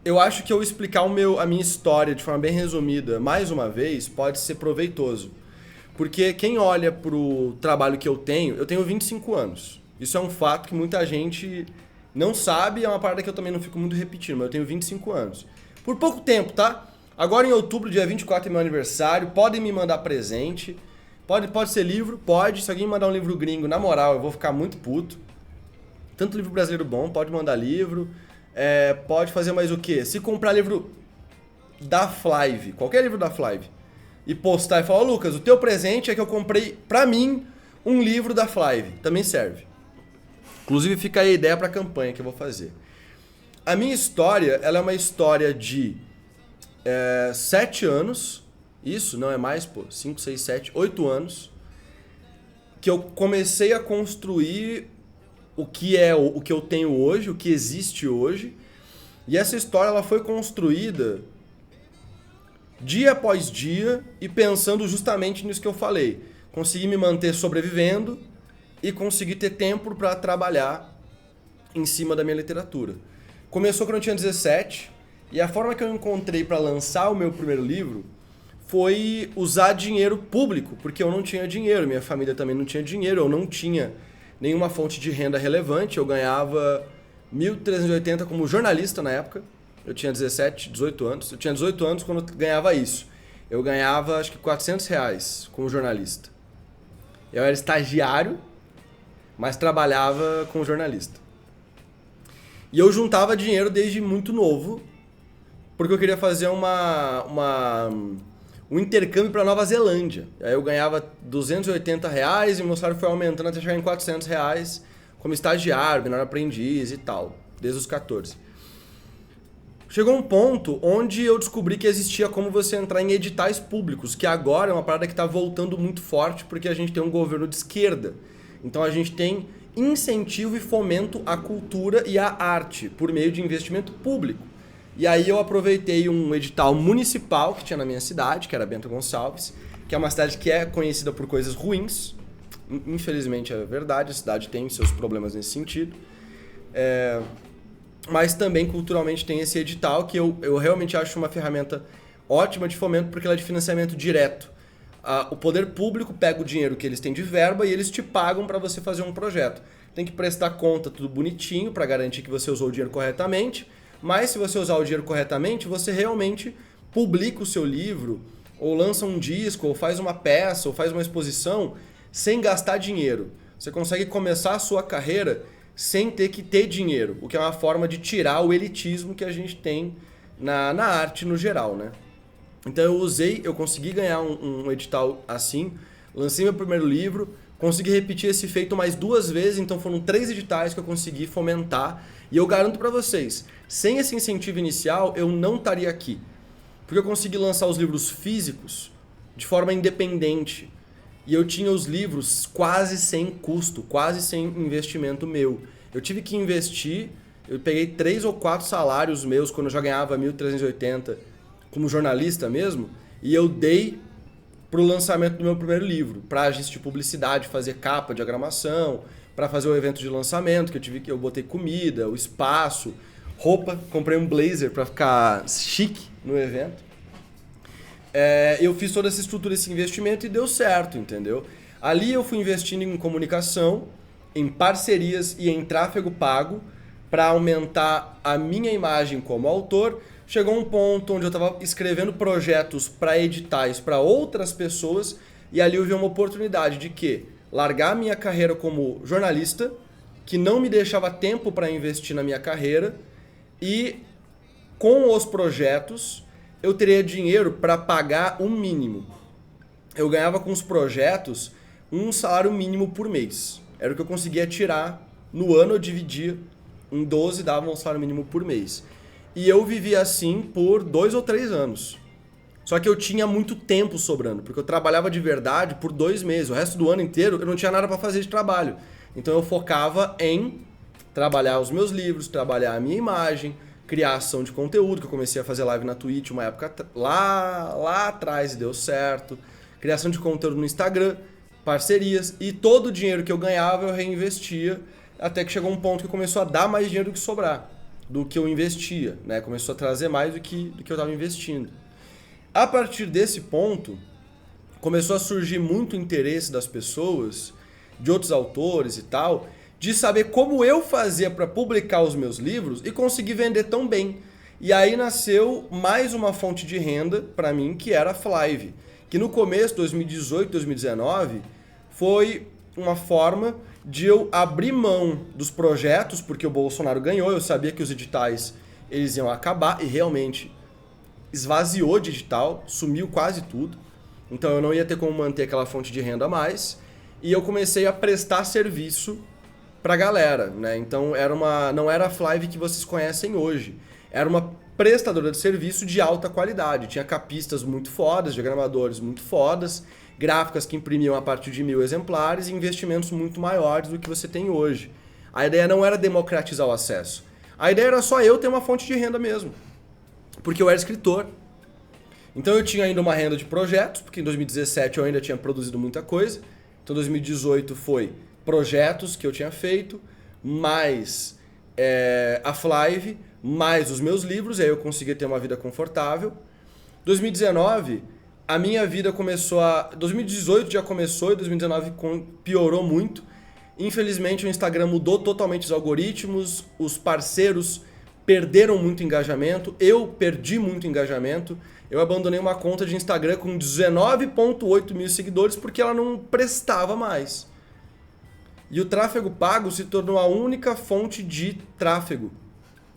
eu acho que eu explicar a minha história de forma bem resumida, mais uma vez, pode ser proveitoso. Porque quem olha pro trabalho que eu tenho 25 anos. Isso é um fato que muita gente não sabe, é uma parada que eu também não fico muito repetindo, mas eu tenho 25 anos. Por pouco tempo, tá? Agora em outubro, dia 24 é meu aniversário, podem me mandar presente. Pode ser livro? Pode. Se alguém mandar um livro gringo, na moral, eu vou ficar muito puto. Tanto livro brasileiro bom, pode mandar livro. Pode fazer mais o quê? Se comprar livro da Flive, qualquer livro da Flive, e postar e falar, Lucas, o teu presente é que eu comprei, pra mim, um livro da Flive. Também serve. Inclusive fica aí a ideia pra campanha que eu vou fazer. A minha história, ela é uma história de 7 anos, isso, não é mais, 5, 6, 7, 8 anos, que eu comecei a construir o que eu tenho hoje, o que existe hoje. E essa história ela foi construída dia após dia e pensando justamente nisso que eu falei. Consegui me manter sobrevivendo e consegui ter tempo para trabalhar em cima da minha literatura. Começou quando eu tinha 17 e a forma que eu encontrei para lançar o meu primeiro livro foi usar dinheiro público, porque eu não tinha dinheiro, minha família também não tinha dinheiro, eu não tinha nenhuma fonte de renda relevante, eu ganhava 1.380 como jornalista na época, eu tinha 17, 18 anos, eu tinha 18 anos quando eu ganhava isso. Eu ganhava acho que R$ 400 como jornalista. Eu era estagiário, mas trabalhava como jornalista. E eu juntava dinheiro desde muito novo, porque eu queria fazer um intercâmbio para Nova Zelândia. Aí eu ganhava R$ 280 e meu salário foi aumentando até chegar em R$ 400 como estagiário, menor aprendiz e tal, desde os 14. Chegou um ponto onde eu descobri que existia como você entrar em editais públicos, que agora é uma parada que está voltando muito forte porque a gente tem um governo de esquerda. Então a gente tem incentivo e fomento à cultura e à arte por meio de investimento público. E aí eu aproveitei um edital municipal que tinha na minha cidade, que era Bento Gonçalves, que é uma cidade que é conhecida por coisas ruins. Infelizmente é verdade, a cidade tem seus problemas nesse sentido. Mas também culturalmente tem esse edital que eu realmente acho uma ferramenta ótima de fomento porque ela é de financiamento direto. O poder público pega o dinheiro que eles têm de verba e eles te pagam para você fazer um projeto. Tem que prestar conta tudo bonitinho para garantir que você usou o dinheiro corretamente, mas se você usar o dinheiro corretamente, você realmente publica o seu livro, ou lança um disco, ou faz uma peça, ou faz uma exposição sem gastar dinheiro. Você consegue começar a sua carreira sem ter que ter dinheiro, o que é uma forma de tirar o elitismo que a gente tem na arte no geral, né? Então eu consegui ganhar um edital assim, lancei meu primeiro livro, consegui repetir esse feito mais 2 vezes, então foram 3 editais que eu consegui fomentar. E eu garanto pra vocês, sem esse incentivo inicial, eu não estaria aqui. Porque eu consegui lançar os livros físicos de forma independente. E eu tinha os livros quase sem custo, quase sem investimento meu. Eu tive que investir, eu peguei 3 ou 4 salários meus quando eu já ganhava 1.380 como jornalista mesmo, e eu dei pro lançamento do meu primeiro livro, pra agência de publicidade, fazer capa, diagramação, para fazer o evento de lançamento, que eu botei comida, o espaço, roupa, comprei um blazer para ficar chique no evento. Eu fiz toda essa estrutura, esse investimento e deu certo, entendeu? Ali eu fui investindo em comunicação, em parcerias e em tráfego pago para aumentar a minha imagem como autor. Chegou um ponto onde eu estava escrevendo projetos para editais para outras pessoas e ali eu vi uma oportunidade de quê? Largar minha carreira como jornalista, que não me deixava tempo para investir na minha carreira, e com os projetos eu teria dinheiro para pagar o mínimo. Eu ganhava com os projetos um salário mínimo por mês. Era o que eu conseguia tirar no ano, eu dividia em 12, dava um salário mínimo por mês. E eu vivia assim por 2 ou 3 anos. Só que eu tinha muito tempo sobrando, porque eu trabalhava de verdade por 2 meses. O resto do ano inteiro eu não tinha nada para fazer de trabalho. Então eu focava em trabalhar os meus livros, trabalhar a minha imagem, criação de conteúdo, que eu comecei a fazer live na Twitch uma época lá atrás e deu certo. Criação de conteúdo no Instagram, parcerias, e todo o dinheiro que eu ganhava eu reinvestia, até que chegou um ponto que começou a dar mais dinheiro do que sobrar. do que eu investia, né? Começou a trazer mais do que eu estava investindo. A partir desse ponto, começou a surgir muito interesse das pessoas, de outros autores e tal, de saber como eu fazia para publicar os meus livros e conseguir vender tão bem. E aí nasceu mais uma fonte de renda para mim, que era a Flive, que no começo, 2018, 2019, foi uma forma de eu abrir mão dos projetos, porque o Bolsonaro ganhou, eu sabia que os editais eles iam acabar, e realmente esvaziou de edital, sumiu quase tudo, então eu não ia ter como manter aquela fonte de renda a mais, e eu comecei a prestar serviço pra galera, né? Então não era a Flive que vocês conhecem hoje, era uma prestadora de serviço de alta qualidade, tinha capistas muito fodas, diagramadores muito fodas, gráficas que imprimiam a partir de 1.000 exemplares e investimentos muito maiores do que você tem hoje. A ideia não era democratizar o acesso. A ideia era só eu ter uma fonte de renda mesmo. Porque eu era escritor. Então eu tinha ainda uma renda de projetos, porque em 2017 eu ainda tinha produzido muita coisa. Então 2018 foi projetos que eu tinha feito, mais a Flive, mais os meus livros, e aí eu consegui ter uma vida confortável. 2019... a minha vida começou 2018 já começou e 2019 piorou muito. Infelizmente o Instagram mudou totalmente os algoritmos, os parceiros perderam muito engajamento, eu perdi muito engajamento. Eu abandonei uma conta de Instagram com 19,8 mil seguidores porque ela não prestava mais. E o tráfego pago se tornou a única fonte de tráfego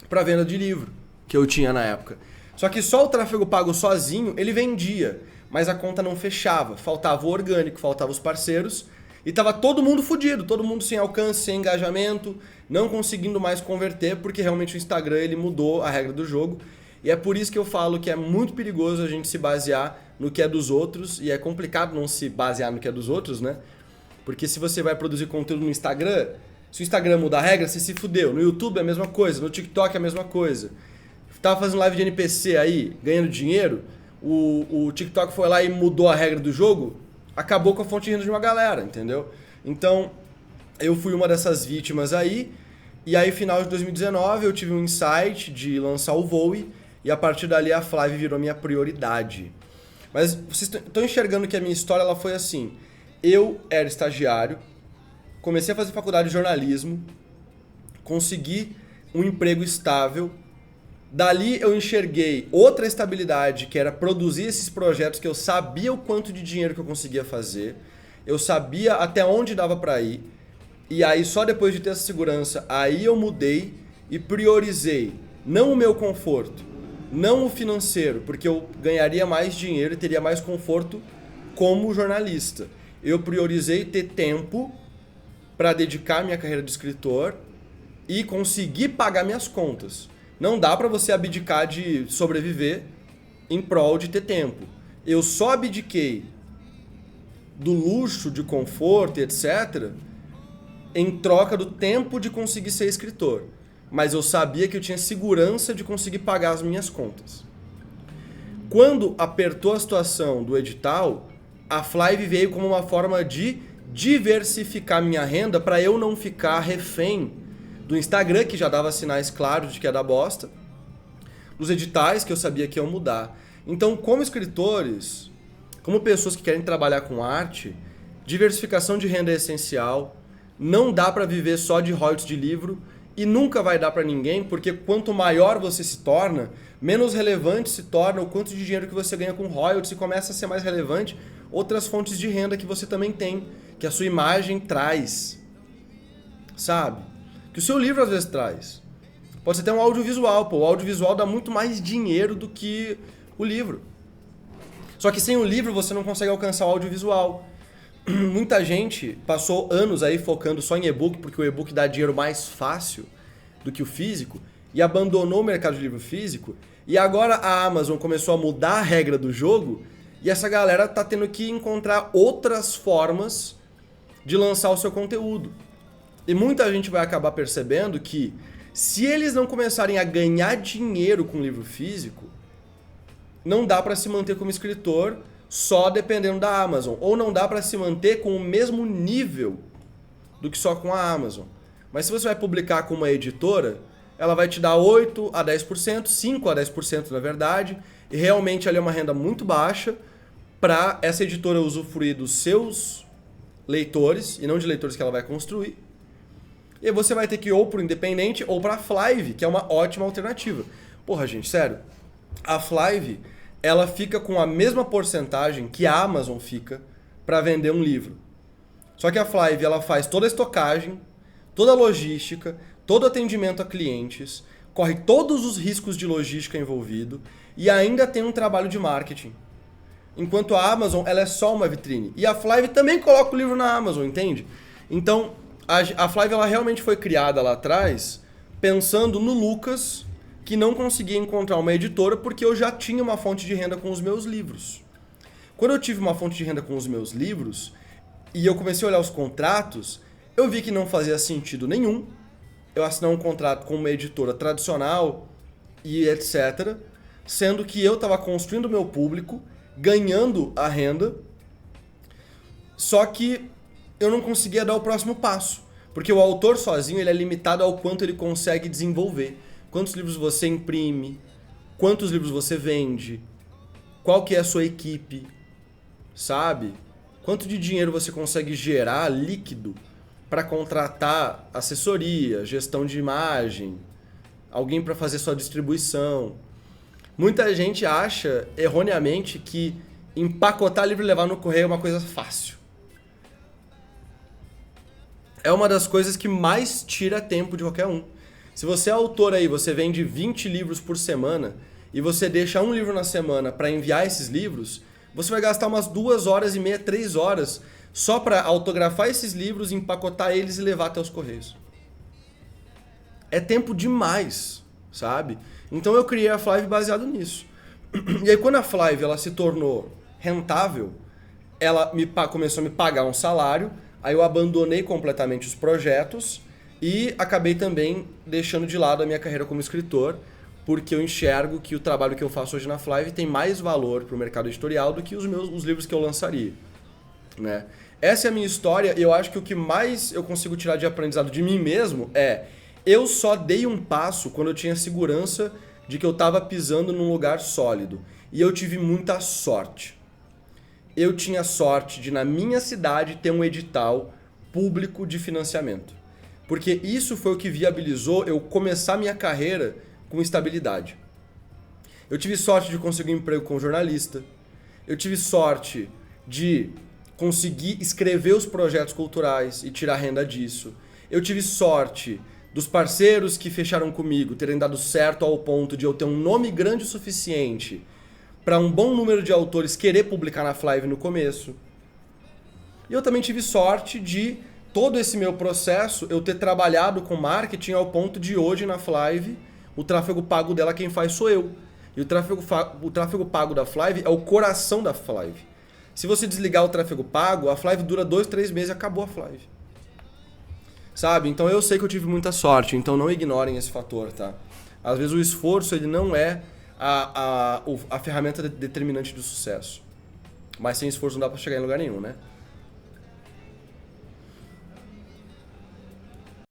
para venda de livro que eu tinha na época. Só que só o tráfego pago sozinho, ele vendia, mas a conta não fechava, faltava o orgânico, faltava os parceiros, e tava todo mundo fudido, todo mundo sem alcance, sem engajamento, não conseguindo mais converter, porque realmente o Instagram ele mudou a regra do jogo, e é por isso que eu falo que é muito perigoso a gente se basear no que é dos outros, e é complicado não se basear no que é dos outros, né? Porque se você vai produzir conteúdo no Instagram, se o Instagram mudar a regra, você se fudeu. No YouTube é a mesma coisa, no TikTok é a mesma coisa. Tava fazendo live de NPC aí, ganhando dinheiro, o TikTok foi lá e mudou a regra do jogo, acabou com a fonte de renda de uma galera, entendeu? Então, eu fui uma dessas vítimas aí, e aí final de 2019 eu tive um insight de lançar o Voe, e a partir dali a Flive virou minha prioridade. Mas vocês estão enxergando que a minha história ela foi assim, eu era estagiário, comecei a fazer faculdade de jornalismo, consegui um emprego estável. Dali eu enxerguei outra estabilidade, que era produzir esses projetos que eu sabia o quanto de dinheiro que eu conseguia fazer, eu sabia até onde dava para ir, e aí só depois de ter essa segurança, aí eu mudei e priorizei não o meu conforto, não o financeiro, porque eu ganharia mais dinheiro e teria mais conforto como jornalista. Eu priorizei ter tempo para dedicar minha carreira de escritor e conseguir pagar minhas contas. Não dá para você abdicar de sobreviver em prol de ter tempo. Eu só abdiquei do luxo, de conforto, etc., em troca do tempo de conseguir ser escritor. Mas eu sabia que eu tinha segurança de conseguir pagar as minhas contas. Quando apertou a situação do edital, a Flive veio como uma forma de diversificar minha renda para eu não ficar refém do Instagram, que já dava sinais claros de que ia dar bosta, dos editais, que eu sabia que iam mudar. Então, como escritores, como pessoas que querem trabalhar com arte, diversificação de renda é essencial, não dá para viver só de royalties de livro, e nunca vai dar para ninguém, porque quanto maior você se torna, menos relevante se torna o quanto de dinheiro que você ganha com royalties, e começa a ser mais relevante outras fontes de renda que você também tem, que a sua imagem traz, sabe? Que o seu livro às vezes traz. Pode ser até um audiovisual, pô. O audiovisual dá muito mais dinheiro do que o livro. Só que sem o livro você não consegue alcançar o audiovisual. Muita gente passou anos aí focando só em e-book, porque o e-book dá dinheiro mais fácil do que o físico, e abandonou o mercado de livro físico, e agora a Amazon começou a mudar a regra do jogo, e essa galera tá tendo que encontrar outras formas de lançar o seu conteúdo. E muita gente vai acabar percebendo que se eles não começarem a ganhar dinheiro com livro físico, não dá para se manter como escritor só dependendo da Amazon. Ou não dá para se manter com o mesmo nível do que só com a Amazon. Mas se você vai publicar com uma editora, ela vai te dar 8 a 10%, 5 a 10% na verdade, e realmente ali é uma renda muito baixa para essa editora usufruir dos seus leitores, e não de leitores que ela vai construir. E aí você vai ter que ir ou pro independente ou pra Flive, que é uma ótima alternativa. Porra, gente, sério. A Flive, ela fica com a mesma porcentagem que a Amazon fica para vender um livro. Só que a Flive, ela faz toda a estocagem, toda a logística, todo o atendimento a clientes, corre todos os riscos de logística envolvido e ainda tem um trabalho de marketing. Enquanto a Amazon, ela é só uma vitrine. E a Flive também coloca o livro na Amazon, entende? Então, a Flive, ela realmente foi criada lá atrás pensando no Lucas, que não conseguia encontrar uma editora porque eu já tinha uma fonte de renda com os meus livros. Quando eu tive uma fonte de renda com os meus livros e eu comecei a olhar os contratos, eu vi que não fazia sentido nenhum eu assinar um contrato com uma editora tradicional e etc., sendo que eu estava construindo o meu público, ganhando a renda, só que eu não conseguia dar o próximo passo, porque o autor sozinho ele é limitado ao quanto ele consegue desenvolver. Quantos livros você imprime, quantos livros você vende, qual que é a sua equipe, sabe? Quanto de dinheiro você consegue gerar líquido para contratar assessoria, gestão de imagem, alguém para fazer sua distribuição. Muita gente acha, erroneamente, que empacotar livro e levar no correio é uma coisa fácil. É uma das coisas que mais tira tempo de qualquer um. Se você é autor aí, você vende 20 livros por semana e você deixa um livro na semana para enviar esses livros, você vai gastar umas 2 horas e meia, 3 horas só para autografar esses livros, empacotar eles e levar até os correios. É tempo demais, sabe? Então eu criei a Flive baseado nisso. E aí quando a Flive ela se tornou rentável, ela começou a me pagar um salário, aí eu abandonei completamente os projetos e acabei também deixando de lado a minha carreira como escritor, porque eu enxergo que o trabalho que eu faço hoje na Flive tem mais valor para o mercado editorial do que os livros que eu lançaria, né? Essa é a minha história e eu acho que o que mais eu consigo tirar de aprendizado de mim mesmo é eu só dei um passo quando eu tinha segurança de que eu estava pisando num lugar sólido. E eu tive muita sorte. Eu tinha sorte de, na minha cidade, ter um edital público de financiamento. Porque isso foi o que viabilizou eu começar minha carreira com estabilidade. Eu tive sorte de conseguir um emprego como jornalista. Eu tive sorte de conseguir escrever os projetos culturais e tirar renda disso. Eu tive sorte dos parceiros que fecharam comigo terem dado certo ao ponto de eu ter um nome grande o suficiente para um bom número de autores querer publicar na Flive no começo. E eu também tive sorte de todo esse meu processo eu ter trabalhado com marketing ao ponto de hoje na Flive o tráfego pago dela quem faz sou eu. E o tráfego pago da Flive é o coração da Flive. Se você desligar o tráfego pago, a Flive dura 2, 3 meses e acabou a Flive. Sabe? Então eu sei que eu tive muita sorte, então não ignorem esse fator, tá? Às vezes o esforço ele não é a ferramenta determinante do sucesso. Mas sem esforço não dá pra chegar em lugar nenhum, né?